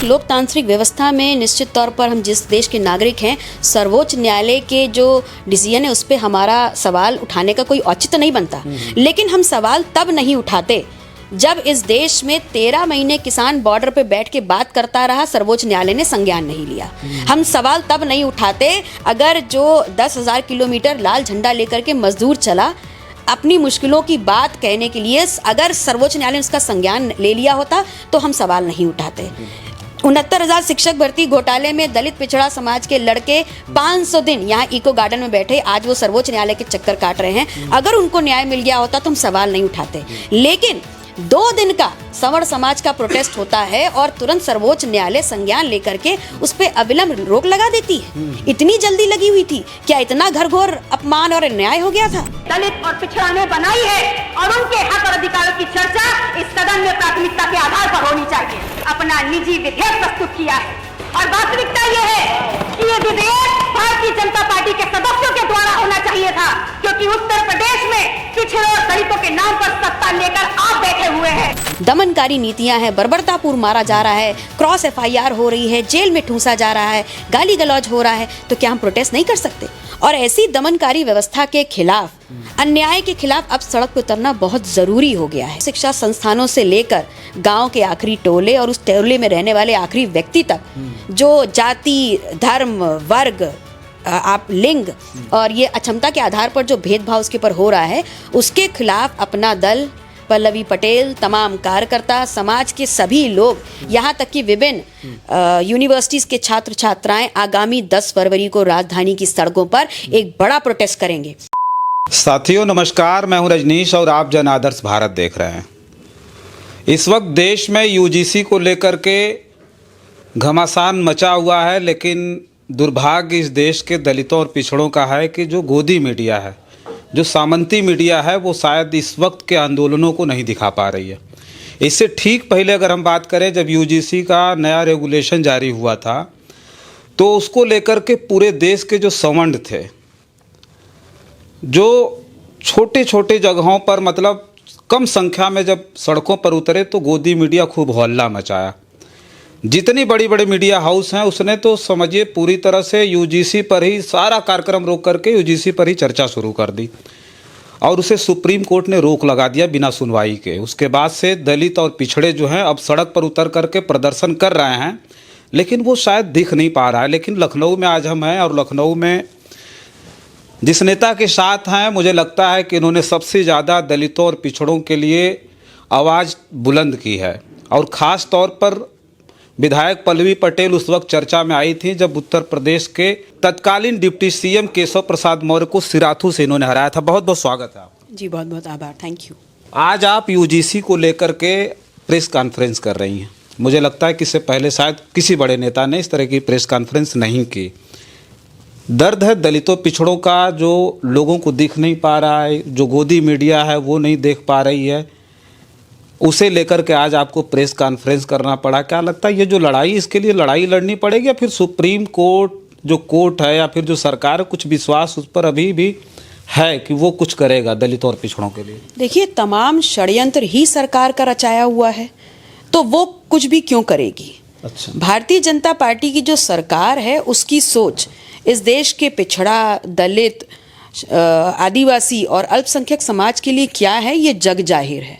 लोकतांत्रिक व्यवस्था में निश्चित तौर पर हम जिस देश के नागरिक हैं, सर्वोच्च न्यायालय के जो डिसीजन है उस पर हमारा सवाल उठाने का कोई औचित्य नहीं बनता। लेकिन हम सवाल तब नहीं उठाते जब इस देश में 13 महीने किसान बॉर्डर पे बैठ के बात करता रहा, सर्वोच्च न्यायालय ने संज्ञान नहीं लिया। हम सवाल तब नहीं उठाते अगर जो 10,000 किलोमीटर लाल झंडा लेकर के मजदूर चला, अपनी मुश्किलों की बात कहने के लिए अगर सर्वोच्च न्यायालय ने उसका संज्ञान ले लिया होता तो हम सवाल नहीं उठाते। 69,000 शिक्षक भर्ती घोटाले में दलित पिछड़ा समाज के लड़के 500 दिन यहाँ इको गार्डन में बैठे, आज वो सर्वोच्च न्यायालय के चक्कर काट रहे हैं। अगर उनको न्याय मिल गया होता तो हम सवाल नहीं उठाते। लेकिन 2 दिन का सवर्ण समाज का प्रोटेस्ट होता है और तुरंत सर्वोच्च न्यायालय संज्ञान लेकर के उस पर अविलंब रोक लगा देती है। इतनी जल्दी लगी हुई थी क्या? इतना घरघोर अपमान और अन्याय हो गया था? दलित और पिछड़ा ने बनाई है और उनके हक और अधिकारों की चर्चा इस सदन में प्राथमिकता के आधार पर होनी चाहिए। अपना निजी विधेयक प्रस्तुत किया है और वास्तविकता ये है कि ये विधेयक भारतीय जनता पार्टी के सदस्यों के द्वारा होना चाहिए था, क्योंकि उत्तर प्रदेश में पिछड़े और दलितों के नाम पर सत्ता लेकर आप बैठे हुए हैं। दमनकारी नीतियां हैं, बर्बरतापूर्व मारा जा रहा है, क्रॉस FIR हो रही है, जेल में ठूंसा जा रहा है, गाली गलौज हो रहा है, तो क्या हम प्रोटेस्ट नहीं कर सकते? और ऐसी दमनकारी व्यवस्था के खिलाफ, अन्याय के खिलाफ अब सड़क पर उतरना बहुत जरूरी हो गया है। शिक्षा संस्थानों से लेकर गांव के आखिरी टोले और उस टोले में रहने वाले आखिरी व्यक्ति तक, जो जाति, धर्म, वर्ग, आप लिंग और ये अक्षमता के आधार पर जो भेदभाव उसके ऊपर हो रहा है, उसके खिलाफ अपना दल, पल्लवी पटेल, तमाम कार्यकर्ता, समाज के सभी लोग, यहाँ तक कि विभिन्न यूनिवर्सिटीज के छात्र छात्राएं आगामी 10 फरवरी को राजधानी की सड़कों पर एक बड़ा प्रोटेस्ट करेंगे। साथियों नमस्कार, मैं हूं रजनीश और आप जन आदर्श भारत देख रहे हैं। इस वक्त देश में UGC को लेकर के घमासान मचा हुआ है, लेकिन दुर्भाग्य इस देश के दलितों और पिछड़ों का है कि जो गोदी मीडिया है, जो सामंती मीडिया है, वो शायद इस वक्त के आंदोलनों को नहीं दिखा पा रही है। इससे ठीक पहले अगर हम बात करें, जब UGC का नया रेगुलेशन जारी हुआ था तो उसको लेकर के पूरे देश के जो संवर्ण थे, जो छोटे छोटे जगहों पर मतलब कम संख्या में जब सड़कों पर उतरे तो गोदी मीडिया खूब हल्ला मचाया। जितनी बड़ी बड़ी मीडिया हाउस हैं उसने तो समझिए पूरी तरह से UGC पर ही सारा कार्यक्रम रोक करके UGC पर ही चर्चा शुरू कर दी और उसे सुप्रीम कोर्ट ने रोक लगा दिया बिना सुनवाई के। उसके बाद से दलित और पिछड़े जो हैं अब सड़क पर उतर करके प्रदर्शन कर रहे हैं, लेकिन वो शायद दिख नहीं पा रहा है। लेकिन लखनऊ में आज हम हैं और लखनऊ में जिस नेता के साथ हैं, मुझे लगता है कि इन्होंने सबसे ज़्यादा दलितों और पिछड़ों के लिए आवाज़ बुलंद की है। और ख़ास तौर पर विधायक पल्लवी पटेल उस वक्त चर्चा में आई थी जब उत्तर प्रदेश के तत्कालीन डिप्टी CM केशव प्रसाद मौर्य को सिराथू से इन्होंने हराया था। बहुत बहुत स्वागत है आपका। जी बहुत बहुत आभार, थैंक यू। आज आप UGC को लेकर के प्रेस कॉन्फ्रेंस कर रही हैं। मुझे लगता है कि इससे पहले शायद किसी बड़े नेता ने इस तरह की प्रेस कॉन्फ्रेंस नहीं की। दर्द है दलितों पिछड़ों का, जो लोगों को दिख नहीं पा रहा है, जो गोदी मीडिया है वो नहीं देख पा रही है, उसे लेकर के आज आपको प्रेस कॉन्फ्रेंस करना पड़ा। क्या लगता है ये जो लड़ाई, इसके लिए लड़ाई लड़नी पड़ेगी या फिर सुप्रीम कोर्ट जो कोर्ट है या फिर जो सरकार है, कुछ विश्वास उस पर अभी भी है कि वो कुछ करेगा दलितों और पिछड़ों के लिए? देखिए, तमाम षड्यंत्र ही सरकार का रचाया हुआ है, तो वो कुछ भी क्यों करेगी? अच्छा, भारतीय जनता पार्टी की जो सरकार है उसकी सोच इस देश के पिछड़ा, दलित, आदिवासी और अल्पसंख्यक समाज के लिए क्या है ये जग जाहिर है।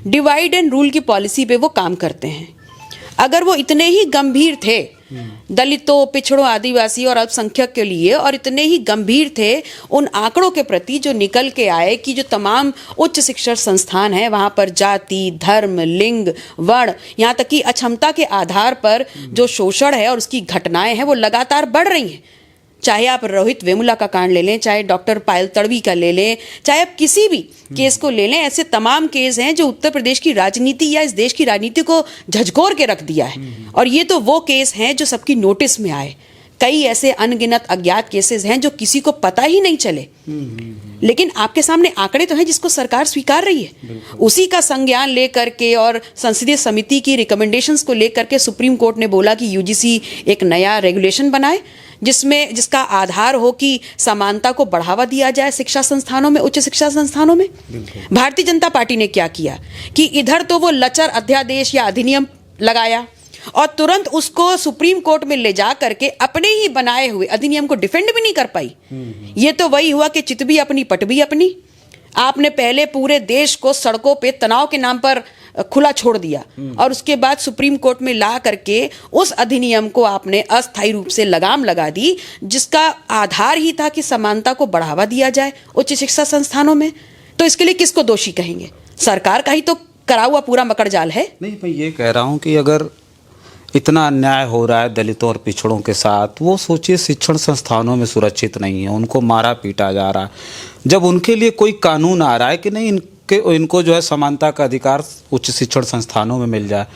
डिवाइड एंड रूल की पॉलिसी पे वो काम करते हैं। अगर वो इतने ही गंभीर थे दलितों, पिछड़ों, आदिवासी और अल्पसंख्यक के लिए, और इतने ही गंभीर थे उन आंकड़ों के प्रति जो निकल के आए कि जो तमाम उच्च शिक्षण संस्थान हैं वहाँ पर जाति, धर्म, लिंग, वर्ण, यहाँ तक कि अक्षमता के आधार पर जो शोषण है और उसकी घटनाएं हैं वो लगातार बढ़ रही हैं। चाहे आप रोहित वेमुला का कांड ले लें, चाहे डॉक्टर पायल तड़वी का ले लें, चाहे आप किसी भी केस को ले लें, ऐसे तमाम केस हैं जो उत्तर प्रदेश की राजनीति या इस देश की राजनीति को झकझोर के रख दिया है। और ये तो वो केस हैं जो सबकी नोटिस में आए। कई ऐसे अनगिनत अज्ञात केसेस हैं जो किसी को पता ही नहीं चले, लेकिन आपके सामने आंकड़े तो हैं जिसको सरकार स्वीकार रही है। उसी का संज्ञान लेकर के और संसदीय समिति की रिकमेंडेशंस को लेकर के सुप्रीम कोर्ट ने बोला कि UGC एक नया रेगुलेशन बनाए जिसका आधार हो कि समानता को बढ़ावा दिया जाए शिक्षा संस्थानों में, उच्च शिक्षा संस्थानों में। भारतीय जनता पार्टी ने क्या किया कि इधर तो वो लचर अध्यादेश या अधिनियम लगाया, और तुरंत उसको सुप्रीम कोर्ट में ले जा करके अपने ही बनाए हुए अधिनियम को डिफेंड भी नहीं कर पाई। ये तो वही हुआ कि चित भी अपनी पट भी अपनी। आपने पहले पूरे देश को सड़कों पे तनाव के नाम पर खुला छोड़ दिया और उसके बाद सुप्रीम कोर्ट में ला करके उस अधिनियम को आपने अस्थायी रूप से लगाम लगा दी, जिसका आधार ही था कि समानता को बढ़ावा दिया जाए उच्च शिक्षा संस्थानों में। तो इसके लिए किसको दोषी कहेंगे? सरकार का ही तो करा हुआ पूरा मकड़जाल है। नहीं, मैं ये कह रहा हूँ कि अगर इतना अन्याय हो रहा है दलितों और पिछड़ों के साथ, वो सोचिए शिक्षण संस्थानों में सुरक्षित नहीं है, उनको मारा पीटा जा रहा है। जब उनके लिए कोई कानून आ रहा है कि नहीं इनको जो है समानता का अधिकार उच्च शिक्षण संस्थानों में मिल जाए,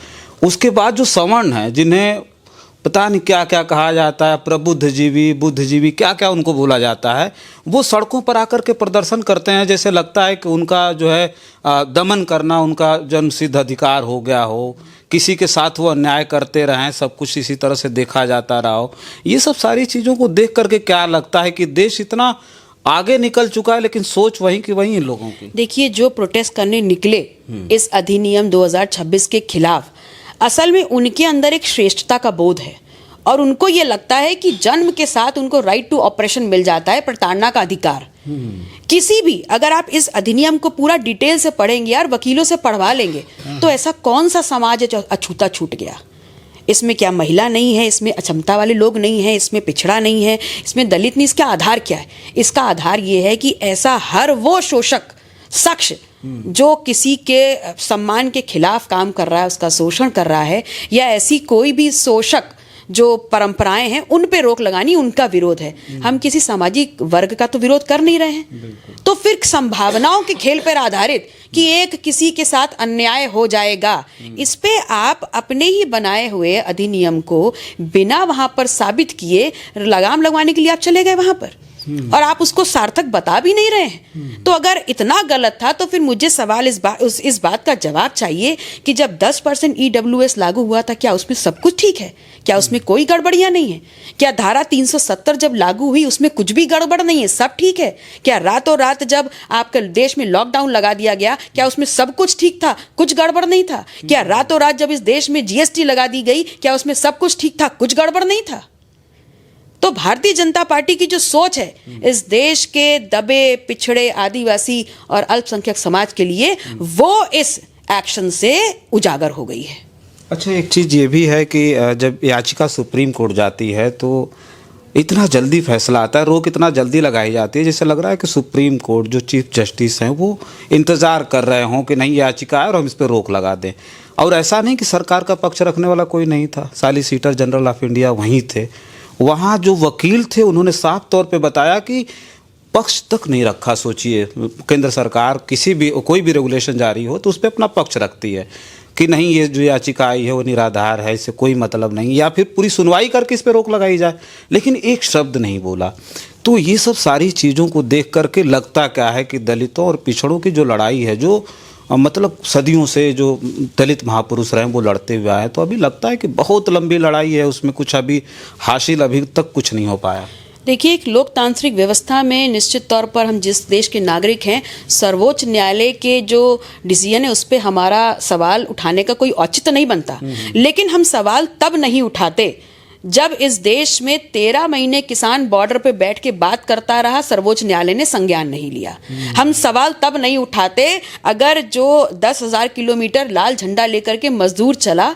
उसके बाद जो सवर्ण हैं जिन्हें पता नहीं क्या क्या कहा जाता है, प्रबुद्धजीवी, बुद्धिजीवी, क्या क्या उनको बोला जाता है, वो सड़कों पर आकर के प्रदर्शन करते हैं। जैसे लगता है कि उनका जो है दमन करना उनका जन्मसिद्ध अधिकार हो गया हो, किसी के साथ वो अन्याय करते रहें, सब कुछ इसी तरह से देखा जाता रहा हो। ये सब सारी चीज़ों को देख करके क्या लगता है कि देश इतना आगे निकल चुका है, लेकिन सोच वहीं की वहीं इन लोगों की। देखिए, जो प्रोटेस्ट करने निकले इस अधिनियम 2026 के खिलाफ, असल में उनके अंदर एक श्रेष्ठता का बोध है और उनको ये लगता है कि जन्म के साथ उनको राइट टू ऑपरेशन मिल जाता है, प्रताड़ना का अधिकार। किसी भी, अगर आप इस अधिनियम को पूरा डिटेल से पढ़ेंगे यार, वकीलों से पढ़वा लेंगे, तो ऐसा कौन सा समाज है जो अछूता छूट गया? इसमें क्या महिला नहीं है, इसमें अक्षमता वाले लोग नहीं है, इसमें पिछड़ा नहीं है, इसमें दलित नहीं। इसका आधार क्या है? इसका आधार ये है कि ऐसा हर वो शोषक शख्स जो किसी के सम्मान के खिलाफ काम कर रहा है, उसका शोषण कर रहा है, या ऐसी कोई भी शोषक जो परंपराएं हैं उन पे रोक लगानी उनका विरोध है। हम किसी सामाजिक वर्ग का तो विरोध कर नहीं रहे हैं। तो फिर संभावनाओं के खेल पर आधारित कि एक किसी के साथ अन्याय हो जाएगा, इस पे आप अपने ही बनाए हुए अधिनियम को बिना वहां पर साबित किए लगाम लगवाने के लिए आप चले गए वहां पर, और आप उसको सार्थक बता भी नहीं रहे हैं। तो अगर इतना गलत था तो फिर मुझे सवाल इस बात का जवाब चाहिए कि जब 10% EWS लागू हुआ था, क्या उसमें सब कुछ ठीक है? क्या उसमें कोई गड़बड़ियां नहीं है? क्या धारा 370 जब लागू हुई उसमें कुछ भी गड़बड़ नहीं है, सब ठीक है? क्या रातों रात जब आपके देश में लॉकडाउन लगा दिया गया, क्या उसमें सब कुछ ठीक था, कुछ गड़बड़ नहीं था? क्या रातों रात जब इस देश में GST लगा दी गई, क्या उसमें सब कुछ ठीक था, कुछ गड़बड़ नहीं था? तो भारतीय जनता पार्टी की जो सोच है इस देश के दबे पिछड़े आदिवासी और अल्पसंख्यक समाज के लिए, वो इस एक्शन से उजागर हो गई है। अच्छा, एक चीज़ ये भी है कि जब याचिका सुप्रीम कोर्ट जाती है तो इतना जल्दी फैसला आता है, रोक इतना जल्दी लगाई जाती है, जैसे लग रहा है कि सुप्रीम कोर्ट जो चीफ जस्टिस हैं वो इंतज़ार कर रहे हों कि नहीं याचिका है और हम इस पर रोक लगा दें। और ऐसा नहीं कि सरकार का पक्ष रखने वाला कोई नहीं था, सॉलिसिटर जनरल ऑफ इंडिया वहीं थे। वहाँ जो वकील थे उन्होंने साफ तौर पे बताया कि पक्ष तक नहीं रखा। सोचिए, केंद्र सरकार कोई भी रेगुलेशन जारी हो तो उस पर अपना पक्ष रखती है कि नहीं, ये जो याचिका आई है वो निराधार है, इससे कोई मतलब नहीं, या फिर पूरी सुनवाई करके इस पर रोक लगाई जाए, लेकिन एक शब्द नहीं बोला। तो ये सब सारी चीज़ों को देख करके लगता क्या है कि दलितों और पिछड़ों की जो लड़ाई है, जो मतलब सदियों से जो दलित महापुरुष रहे हैं वो लड़ते हुए आए, तो अभी लगता है कि बहुत लंबी लड़ाई है, उसमें कुछ अभी हासिल अभी तक कुछ नहीं हो पाया। देखिए, एक लोकतांत्रिक व्यवस्था में निश्चित तौर पर हम जिस देश के नागरिक हैं, सर्वोच्च न्यायालय के जो डिसीजन है उस पर हमारा सवाल उठाने का कोई औचित्य नहीं बनता। लेकिन हम सवाल तब नहीं उठाते जब इस देश में 13 महीने किसान बॉर्डर पे बैठ के बात करता रहा, सर्वोच्च न्यायालय ने संज्ञान नहीं लिया। हम सवाल तब नहीं उठाते अगर जो 10,000 किलोमीटर लाल झंडा लेकर के मजदूर चला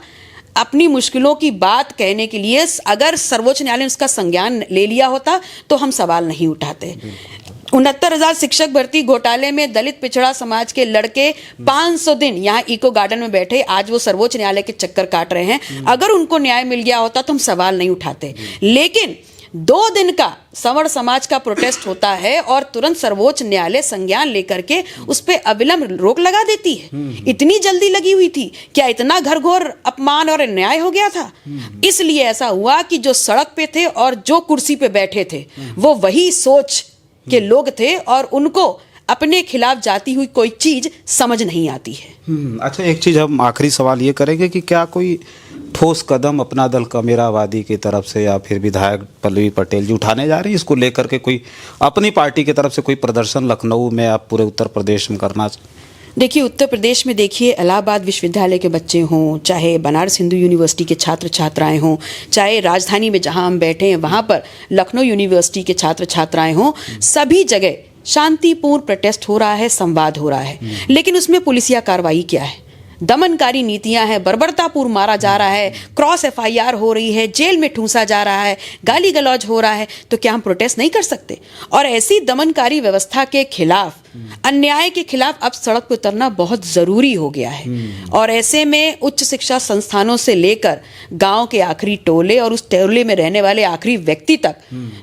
अपनी मुश्किलों की बात कहने के लिए, अगर सर्वोच्च न्यायालय ने उसका संज्ञान ले लिया होता तो हम सवाल नहीं उठाते। 69,000 शिक्षक भर्ती घोटाले में दलित पिछड़ा समाज के लड़के 500 दिन यहाँ इको गार्डन में बैठे, आज वो सर्वोच्च न्यायालय के चक्कर काट रहे हैं। अगर उनको न्याय मिल गया होता तो हम सवाल नहीं उठाते। लेकिन 2 दिन का सवर्ण समाज का प्रोटेस्ट होता है और तुरंत सर्वोच्च न्यायालय संज्ञान लेकर के उस पर अविलंब रोक लगा देती है। इतनी जल्दी लगी हुई थी क्या? इतना घरघोर अपमान और अन्याय हो गया था? इसलिए ऐसा हुआ कि जो सड़क पे थे और जो कुर्सी पे बैठे थे वो वही सोच के लोग थे और उनको अपने खिलाफ जाती हुई कोई चीज समझ नहीं आती है। अच्छा, एक चीज हम आखिरी सवाल ये करेंगे कि क्या कोई ठोस कदम अपना दल कमेरावादी की तरफ से या फिर विधायक पल्लवी पटेल जी उठाने जा रही हैं इसको लेकर के? कोई अपनी पार्टी की तरफ से कोई प्रदर्शन लखनऊ में आप पूरे उत्तर प्रदेश में करना? देखिए, उत्तर प्रदेश में देखिए, इलाहाबाद विश्वविद्यालय के बच्चे हों, चाहे बनारस हिंदू यूनिवर्सिटी के छात्र छात्राएं हों, चाहे राजधानी में जहां हम बैठे हैं वहां पर लखनऊ यूनिवर्सिटी के छात्र छात्राएं हों, सभी जगह शांतिपूर्ण प्रोटेस्ट हो रहा है, संवाद हो रहा है। लेकिन उसमें पुलिसिया कार्रवाई क्या है? दमनकारी नीतियां हैं, बर्बरतापूर्ण मारा जा रहा है, क्रॉस FIR हो रही है, जेल में ठूंसा जा रहा है, गाली गलौज हो रहा है, तो क्या हम प्रोटेस्ट नहीं कर सकते? और ऐसी दमनकारी व्यवस्था के खिलाफ, अन्याय के खिलाफ अब सड़क पर उतरना बहुत जरूरी हो गया है। और ऐसे में उच्च शिक्षा संस्थानों से लेकर गांव के आखिरी टोले और उस टोले में रहने वाले आखिरी व्यक्ति तक,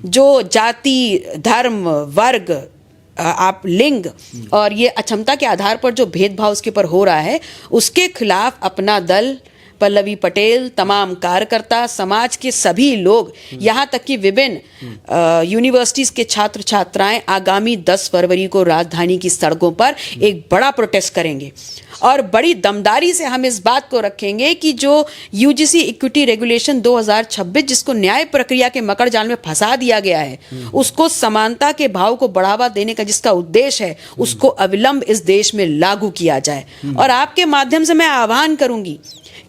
जो जाति, धर्म, वर्ग, आप लिंग और ये अक्षमता के आधार पर जो भेदभाव उसके ऊपर हो रहा है, उसके खिलाफ अपना दल, पल्लवी पटेल, तमाम कार्यकर्ता, समाज के सभी लोग, यहाँ तक कि विभिन्न यूनिवर्सिटीज़ के छात्र छात्राएं आगामी 10 फरवरी को राजधानी की सड़कों पर एक बड़ा प्रोटेस्ट करेंगे। और बड़ी दमदारी से हम इस बात को रखेंगे कि जो UGC इक्विटी रेगुलेशन 2026, जिसको न्याय प्रक्रिया के मकड़ जाल में फंसा दिया गया है, उसको समानता के भाव को बढ़ावा देने का जिसका उद्देश्य है, उसको अविलंब इस देश में लागू किया जाए। और आपके माध्यम से मैं आह्वान करूंगी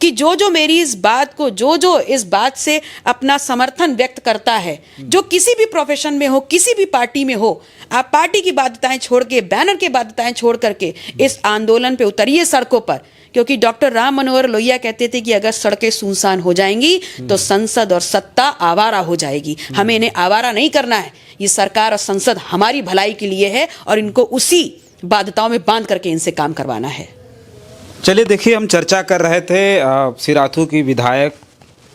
कि जो मेरी इस बात को, जो इस बात से अपना समर्थन व्यक्त करता है, जो किसी भी प्रोफेशन में हो, किसी भी पार्टी में हो, आप पार्टी की बाध्यताएं छोड़ के, बैनर की बाध्यताएं छोड़ करके इस आंदोलन पे उतरिए सड़कों पर। क्योंकि डॉक्टर राम मनोहर लोहिया कहते थे कि अगर सड़कें सुनसान हो जाएंगी तो संसद और सत्ता आवारा हो जाएगी। हमें इन्हें आवारा नहीं करना है। ये सरकार और संसद हमारी भलाई के लिए है और इनको उसी बाध्यताओं में बांध करके इनसे काम करवाना है। चलिए, देखिए, हम चर्चा कर रहे थे सिराथू की विधायक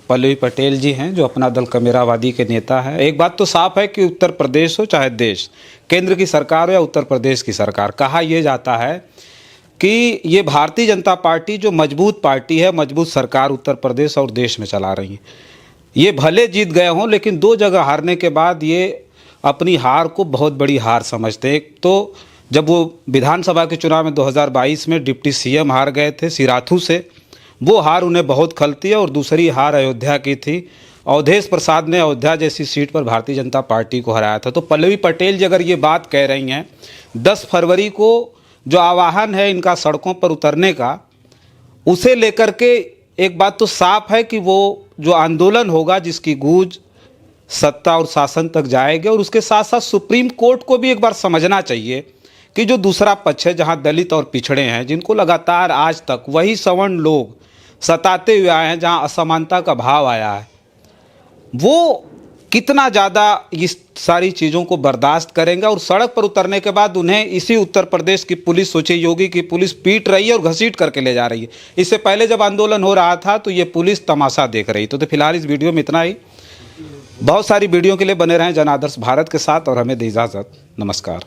पल्लवी पटेल जी हैं, जो अपना दल कमेरावादी के नेता हैं। एक बात तो साफ है कि उत्तर प्रदेश हो चाहे देश, केंद्र की सरकार हो या उत्तर प्रदेश की सरकार, कहा यह जाता है कि ये भारतीय जनता पार्टी जो मजबूत पार्टी है, मजबूत सरकार उत्तर प्रदेश और देश में चला रही है। ये भले जीत गए हों, लेकिन 2 जगह हारने के बाद ये अपनी हार को बहुत बड़ी हार समझते हैं। एक तो जब वो विधानसभा के चुनाव में 2022 में डिप्टी CM हार गए थे सिराथू से, वो हार उन्हें बहुत खलती है। और दूसरी हार अयोध्या की थी। अवधेश प्रसाद ने अयोध्या जैसी सीट पर भारतीय जनता पार्टी को हराया था। तो पल्लवी पटेल जी अगर ये बात कह रही हैं, 10 फरवरी को जो आह्वान है इनका सड़कों पर उतरने का, उसे लेकर के एक बात तो साफ है कि वो जो आंदोलन होगा, जिसकी गूंज सत्ता और शासन तक जाएगी। और उसके साथ साथ सुप्रीम कोर्ट को भी एक बार समझना चाहिए कि जो दूसरा पक्ष है, जहां दलित और पिछड़े हैं, जिनको लगातार आज तक वही सवर्ण लोग सताते हुए आए हैं, जहां असमानता का भाव आया है, वो कितना ज़्यादा इस सारी चीज़ों को बर्दाश्त करेंगे। और सड़क पर उतरने के बाद उन्हें इसी उत्तर प्रदेश की पुलिस, सोचिए, योगी की पुलिस पीट रही है और घसीट करके ले जा रही है। इससे पहले जब आंदोलन हो रहा था तो ये पुलिस तमाशा देख रही। तो फिलहाल इस वीडियो में इतना ही। बहुत सारी वीडियो के लिए बने रहें जन आदर्श भारत के साथ और हमें दे इजाज़त। नमस्कार।